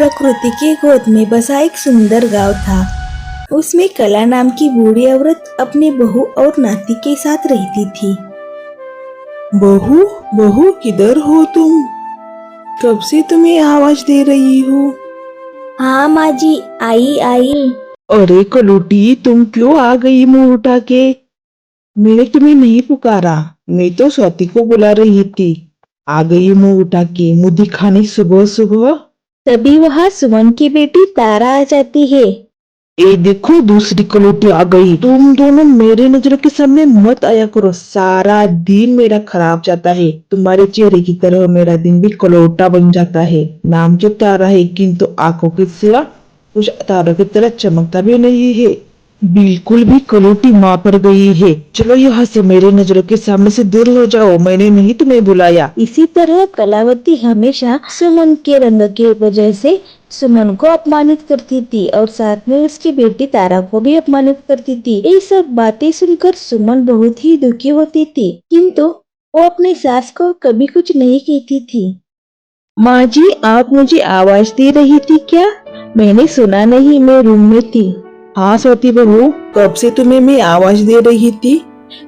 प्रकृति के गोद में बसा एक सुंदर गांव था। उसमें कला नाम की बूढ़ी औरत अपने बहू और नाती के साथ रहती थी। बहू बहू किधर हो तुम? कब से तुम्हें आवाज दे रही हूँ। हाँ माँ जी, आई आई। अरे कलूटी, तुम क्यों आ गई मुंह उठा के? मैंने तुम्हें नहीं पुकारा, मैं तो स्वाति को बुला रही थी। आ गई मुंह उठा के, मुंह दिखाने सुबह सुबह। तभी वहाँ सुमन की बेटी तारा आ जाती है। ए देखो, दूसरी कलूटी आ गई। तुम दोनों मेरे नजरों के सामने मत आया करो, सारा दिन मेरा खराब जाता है। तुम्हारे चेहरे की तरह मेरा दिन भी कलौटा बन जाता है। नाम जो तारा है, किंतु आंखों के सिवा कुछ तारों की तरह चमकता भी नहीं है। बिल्कुल भी कलौटी माँ पर गई है। चलो यहाँ से, मेरे नजरों के सामने से दूर हो जाओ, मैंने नहीं तुम्हें बुलाया। इसी तरह कलावती हमेशा सुमन के रंग की वजह से सुमन को अपमानित करती थी और साथ में उसकी बेटी तारा को भी अपमानित करती थी। ये सब बातें सुनकर सुमन बहुत ही दुखी होती थी, किंतु वो अपनी सास को कभी कुछ नहीं कहती थी। माँ जी, आप मुझे आवाज दे रही थी क्या? मैंने सुना नहीं, मैं रूम में थी। हाँ स्वाति बहू, कब से तुम्हें मैं आवाज दे रही थी।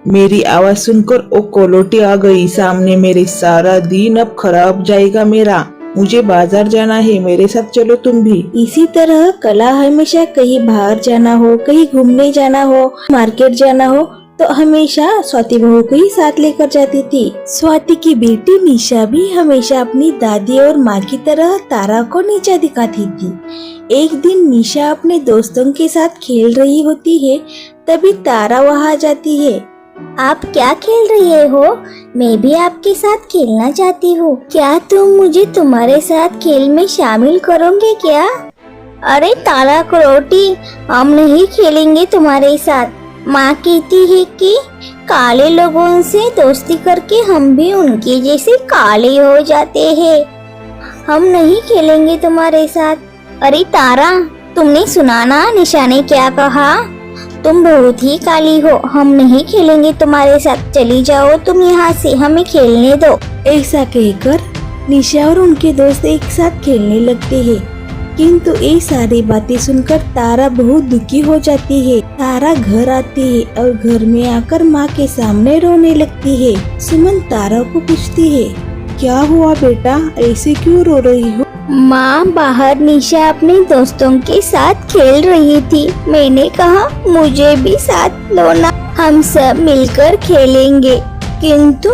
मेरी आवाज सुनकर वो कोलोटी आ गई सामने मेरे। सारा दिन अब खराब जाएगा मेरा। मुझे बाजार जाना है, मेरे साथ चलो तुम भी। इसी तरह कला हमेशा कहीं बाहर जाना हो, कहीं घूमने जाना हो, मार्केट जाना हो तो हमेशा स्वाति बहू को ही साथ लेकर जाती थी। स्वाति की बेटी निशा भी हमेशा अपनी दादी और माँ की तरह तारा को नीचा दिखाती थी। एक दिन निशा अपने दोस्तों के साथ खेल रही होती है, तभी तारा वहाँ आ जाती है। आप क्या खेल रहे हो? मैं भी आपके साथ खेलना चाहती हूँ। क्या तुम मुझे तुम्हारे साथ खेल में शामिल करोगे क्या? अरे तारा करोटी, हम नहीं खेलेंगे तुम्हारे साथ। माँ कहती है कि काले लोगों से दोस्ती करके हम भी उनके जैसे काले हो जाते हैं। हम नहीं खेलेंगे तुम्हारे साथ। अरे तारा, तुमने सुना ना निशा ने क्या कहा? तुम बहुत ही काली हो, हम नहीं खेलेंगे तुम्हारे साथ। चली जाओ तुम यहाँ से, हमें खेलने दो। ऐसा कहकर निशा और उनके दोस्त एक साथ खेलने लगते हैं, किंतु ये सारी बातें सुनकर तारा बहुत दुखी हो जाती है। तारा घर आती है और घर में आकर माँ के सामने रोने लगती है। सुमन तारा को पूछती है, क्या हुआ बेटा, ऐसे क्यों रो रही हो? माँ, बाहर निशा अपने दोस्तों के साथ खेल रही थी। मैंने कहा मुझे भी साथ लो ना, हम सब मिलकर खेलेंगे, किंतु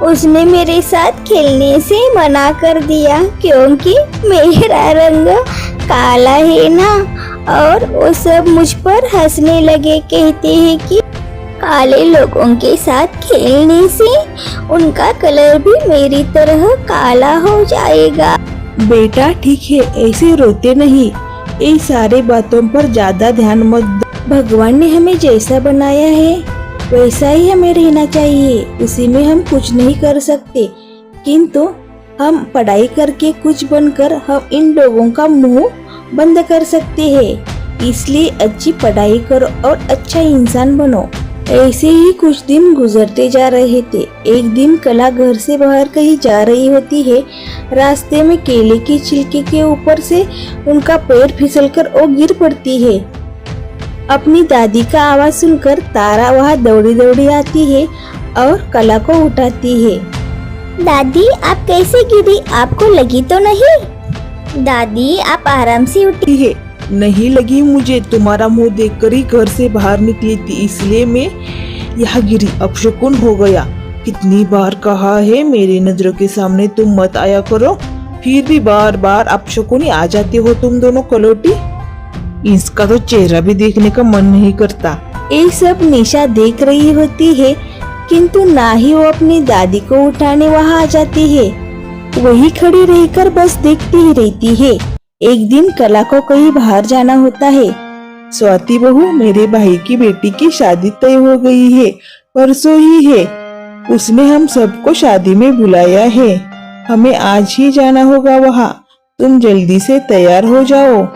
उसने मेरे साथ खेलने से मना कर दिया क्योंकि मेरा रंग काला है ना। और वो सब मुझ पर हंसने लगे, कहते हैं कि काले लोगों के साथ खेलने से उनका कलर भी मेरी तरह काला हो जाएगा। बेटा ठीक है, ऐसे रोते नहीं। ये सारे बातों पर ज्यादा ध्यान मत दो। भगवान ने हमें जैसा बनाया है वैसा ही हमें रहना चाहिए, उसी में हम कुछ नहीं कर सकते, किंतु हम पढ़ाई करके कुछ बनकर हम इन लोगों का मुंह बंद कर सकते हैं। इसलिए अच्छी पढ़ाई करो और अच्छा इंसान बनो। ऐसे ही कुछ दिन गुजरते जा रहे थे। एक दिन कला घर से बाहर कहीं जा रही होती है। रास्ते में केले की छिलके के ऊपर से उनका पैर फिसलकर वो गिर पड़ती है। अपनी दादी का आवाज सुनकर तारा वहाँ दौड़ी दौड़ी आती है और कला को उठाती है। दादी, आप कैसे गिरी? आपको लगी तो नहीं? दादी, आप आराम से उठी है। नहीं लगी मुझे, तुम्हारा मुंह देखकर ही घर से बाहर निकली थी, इसलिए मैं यहाँ गिरी। अपशकुन हो गया। कितनी बार कहा है मेरी नजरों के सामने तुम मत आया करो, फिर भी बार बार अपशकुन ही आ जाती हो तुम दोनों कलौटी। इसका तो चेहरा भी देखने का मन नहीं करता। ये सब निशा देख रही होती है, किंतु ना ही वो अपनी दादी को उठाने वहाँ आ जाती है। वही खड़ी रहकर बस देखती ही रहती है। एक दिन कला को कहीं बाहर जाना होता है। स्वाति बहू, मेरे भाई की बेटी की शादी तय हो गई है, परसों ही है। उसने हम सबको शादी में बुलाया है, हमें आज ही जाना होगा वहाँ। तुम जल्दी से तैयार हो जाओ,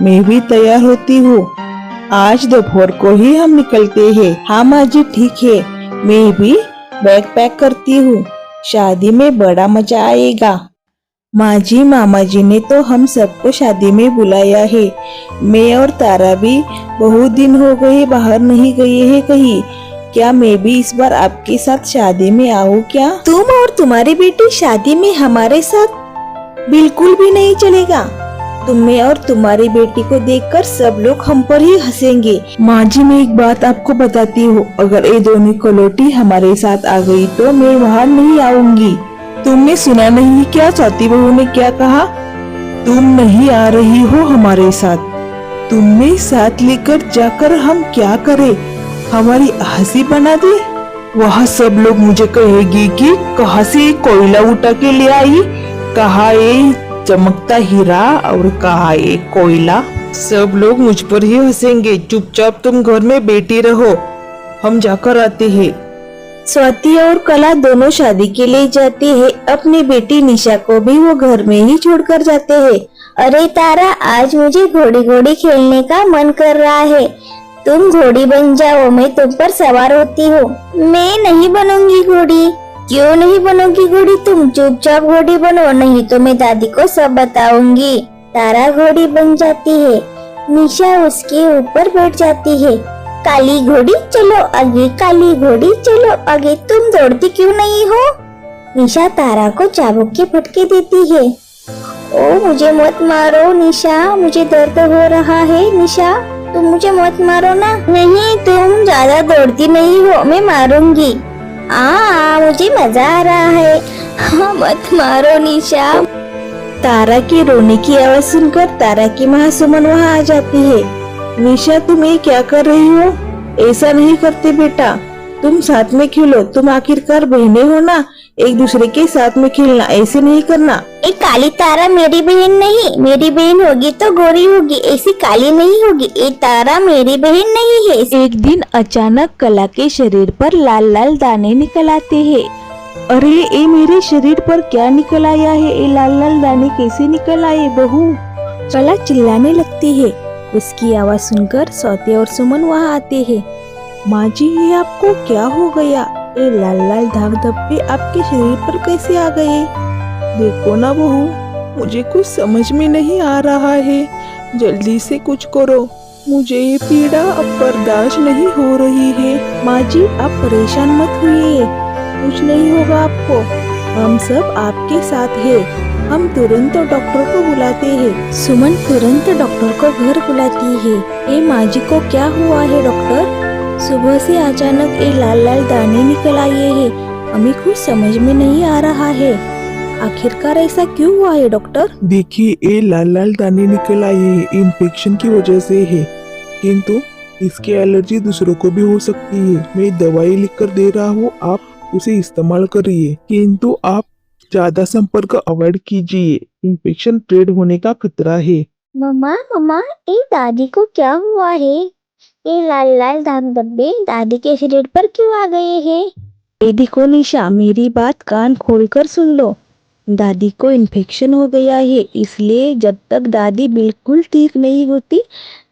मैं भी तैयार होती हूँ। आज दोपहर को ही हम निकलते हैं। हाँ माँ जी ठीक है, मैं भी बैग पैक करती हूँ, शादी में बड़ा मजा आएगा। माँ जी, मामा जी ने तो हम सबको शादी में बुलाया है। मैं और तारा भी बहुत दिन हो गए बाहर नहीं गए हैं कहीं। क्या मैं भी इस बार आपके साथ शादी में आऊँ क्या? तुम और तुम्हारी बेटी शादी में हमारे साथ? बिल्कुल भी नहीं चलेगा। तुम्हें और तुम्हारी बेटी को देखकर सब लोग हम पर ही हंसेंगे। माँ जी, मैं एक बात आपको बताती हूँ, अगर ये दोनों कलौटी हमारे साथ आ गई तो मैं वहाँ नहीं आऊंगी। तुमने सुना नहीं क्या स्वाति बहू ने क्या कहा? तुम नहीं आ रही हो हमारे साथ। तुम्हें साथ लेकर जाकर हम क्या करें? हमारी हंसी बना दे। वहाँ सब लोग मुझे कहेगी कि कहाँ से ये कोयला उठा के ले आई, कहाँ ये चमकता हीरा और कहाँ ये कोयला। सब लोग मुझ पर ही हंसेंगे। चुपचाप तुम घर में बैठी रहो, हम जाकर आते हैं। स्वाति और कला दोनों शादी के लिए जाते हैं। अपनी बेटी निशा को भी वो घर में ही छोड़कर जाते हैं। अरे तारा, आज मुझे घोड़ी घोड़ी खेलने का मन कर रहा है। तुम घोड़ी बन जाओ, मैं तुम पर सवार होती हूँ। मैं नहीं बनूंगी घोड़ी। क्यों नहीं बनोगी घोड़ी? तुम चुपचाप घोड़ी बनो, नहीं तो मैं दादी को सब बताऊंगी। तारा घोड़ी बन जाती है, निशा उसके ऊपर बैठ जाती है। काली घोड़ी चलो आगे, काली घोड़ी चलो आगे, तुम दौड़ती क्यों नहीं हो? निशा तारा को चाबुक के फटके देती है। ओ मुझे मत मारो निशा, मुझे दर्द हो रहा है। निशा तुम मुझे मत मारो ना। नहीं, तुम ज्यादा दौड़ती नहीं हो, मैं मारूंगी। मुझे मजा आ रहा है। हाँ, मत मारो निशा। तारा के रोने की आवाज सुनकर तारा की माँ सुमन वहाँ आ जाती है। निशा, तुम ये क्या कर रही हो? ऐसा नहीं करते बेटा, तुम साथ में खेलो। तुम आखिरकार बहनें हो ना, एक दूसरे के साथ में खेलना, ऐसे नहीं करना। एक काली तारा मेरी बहन नहीं, मेरी बहन होगी तो गोरी होगी, ऐसी काली नहीं होगी। ये तारा मेरी बहन नहीं है। एक दिन अचानक कला के शरीर पर लाल लाल दाने निकल आते हैं। अरे ये मेरे शरीर पर क्या निकल आया है? ये लाल लाल दाने कैसे निकल आए बहू? कला चिल्लाने लगती है। उसकी आवाज सुनकर स्वाति और सुमन वहाँ आते हैं। माँ जी, ये आपको क्या हो गया? ये लाल लाल दाग धब्बे आपके शरीर पर कैसे आ गए? देखो ना बहू, मुझे कुछ समझ में नहीं आ रहा है। जल्दी से कुछ करो, मुझे ये पीड़ा अब बर्दाश्त नहीं हो रही है। माँ जी, आप परेशान मत होइए, कुछ नहीं होगा आपको। हम सब आपके साथ हैं। हम तुरंत डॉक्टर को बुलाते हैं। सुमन तुरंत डॉक्टर को घर बुलाती है। ए माँ जी को क्या हुआ है डॉक्टर? सुबह से अचानक ये लाल लाल दाने निकल आए हैं, हमें कुछ समझ में नहीं आ रहा है। आखिरकार ऐसा क्यों हुआ है डॉक्टर? देखिए, ये लाल लाल दाने निकल आए हैं, इन्फेक्शन की वजह से है, किंतु इसकी एलर्जी दूसरों को भी हो सकती है। मैं दवाई लिखकर दे रहा हूँ, आप उसे इस्तेमाल करिए, किंतु आप ज्यादा संपर्क अवॉइड कीजिए, इन्फेक्शन स्प्रेड होने का खतरा है। मम्मा मम्मा, ये दादी को क्या हुआ है? ये लाल लाल दाग धब्बे दादी के शरीर पर क्यों आ गए हैं? ये देखो निशा, मेरी बात कान खोलकर सुन लो। दादी को इन्फेक्शन हो गया है, इसलिए जब तक दादी बिल्कुल ठीक नहीं होती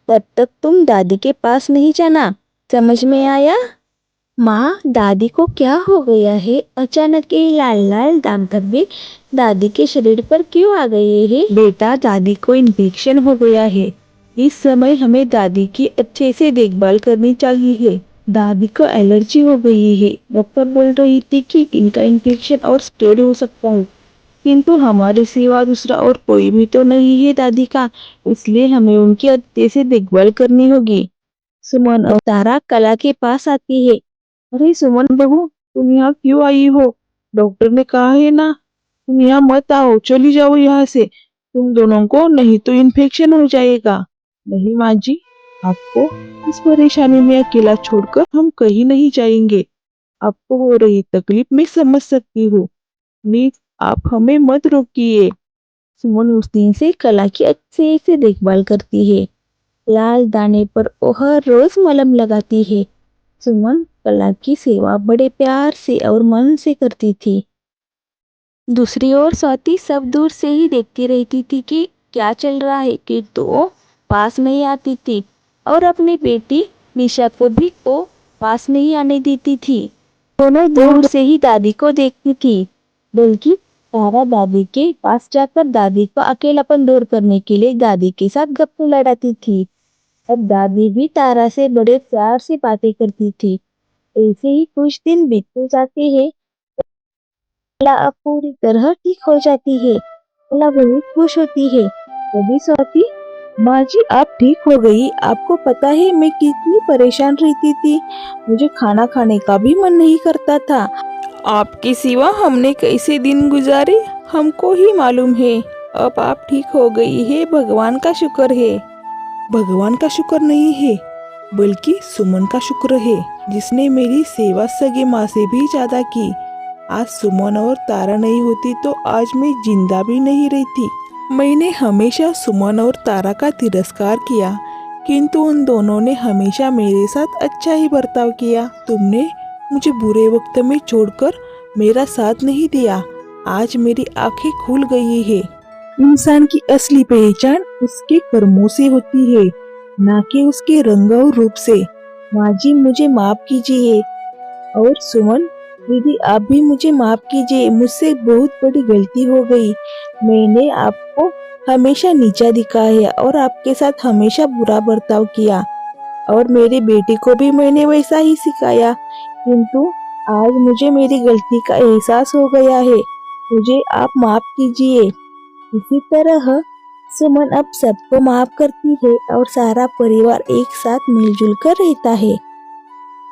तब तक तुम दादी के पास नहीं जाना। समझ में आया? माँ, दादी को क्या हो गया है? अचानक ये लाल लाल दाग धब्बे दादी के शरीर पर क्यों आ गए हैं? बेटा, दादी को इन्फेक्शन हो गया है। इस समय हमें दादी की अच्छे से देखभाल करनी चाहिए। दादी को एलर्जी हो गई है। डॉक्टर बोल रही थी कि इनका इन्फेक्शन और स्प्रेड हो सकता है, किंतु हमारे सिवा दूसरा और कोई भी तो नहीं है दादी का, इसलिए हमें उनकी अच्छे से देखभाल करनी होगी। सुमन और तारा कला के पास आती है। अरे सुमन बहू, तुम यहाँ क्यों आई हो? डॉक्टर ने कहा है ना, तुम यहाँ मत आओ, चली जाओ यहाँ से। तुम दोनों को नहीं तो इन्फेक्शन हो जाएगा। नहीं माँ जी, आपको इस परेशानी में अकेला छोड़कर हम कहीं नहीं जाएंगे। आपको हो रही तकलीफ मैं समझ सकती हूँ, प्लीज आप हमें मत रोकिए। सुमन उस दिन से कला की अच्छे से देखभाल करती है। लाल दाने पर वो हर रोज मलहम लगाती है। सुमन कला की सेवा बड़े प्यार से और मन से करती थी। दूसरी ओर स्वाति सब दूर से ही देखती रहती थी कि क्या चल रहा है, कि तो पास नहीं आती थी और अपनी बेटी निशा को भी वो पास नहीं आने देती थी। दोनों दूर से ही दादी को देखती थी, बल्कि तारा दादी के पास जाकर दादी को अकेलापन दूर करने के लिए दादी के साथ गप्पे लड़ाती थी। अब दादी भी तारा से बड़े प्यार से बातें करती थी। ऐसे ही कुछ दिन बीतते जाते हैं। कला अब पूरी तरह ठीक हो जाती है। कला बहुत खुश होती है। तभी स्वाति, माँ जी आप ठीक हो गई। आपको पता है मैं कितनी परेशान रहती थी। मुझे खाना खाने का भी मन नहीं करता था। आपके सिवा हमने कैसे दिन गुजारे हमको ही मालूम है। अब आप ठीक हो गई है, भगवान का शुक्र है। भगवान का शुक्र नहीं है, बल्कि सुमन का शुक्र है, जिसने मेरी सेवा सगे माँ से भी ज्यादा की। आज सुमन और तारा नहीं होती तो आज मैं जिंदा भी नहीं रहती। मैंने हमेशा सुमन और तारा का तिरस्कार किया, किंतु उन दोनों ने हमेशा मेरे साथ अच्छा ही बर्ताव किया। तुमने मुझे बुरे वक्त में छोड़कर मेरा साथ नहीं दिया। आज मेरी आंखें खुल गई है। इंसान की असली पहचान उसके कर्मों से होती है, ना कि उसके रंग और रूप से। माँ जी मुझे माफ कीजिए। और सुमन दीदी आप भी मुझे माफ कीजिए। मुझसे बहुत बड़ी गलती हो गई। मैंने आपको हमेशा नीचा दिखाया और आपके साथ हमेशा बुरा बर्ताव किया, और मेरी बेटी को भी मैंने वैसा ही सिखाया। किंतु आज मुझे मेरी गलती का एहसास हो गया है। मुझे आप माफ कीजिए। इसी तरह सुमन अब सबको माफ करती है और सारा परिवार एक साथ मिलजुल कर रहता है।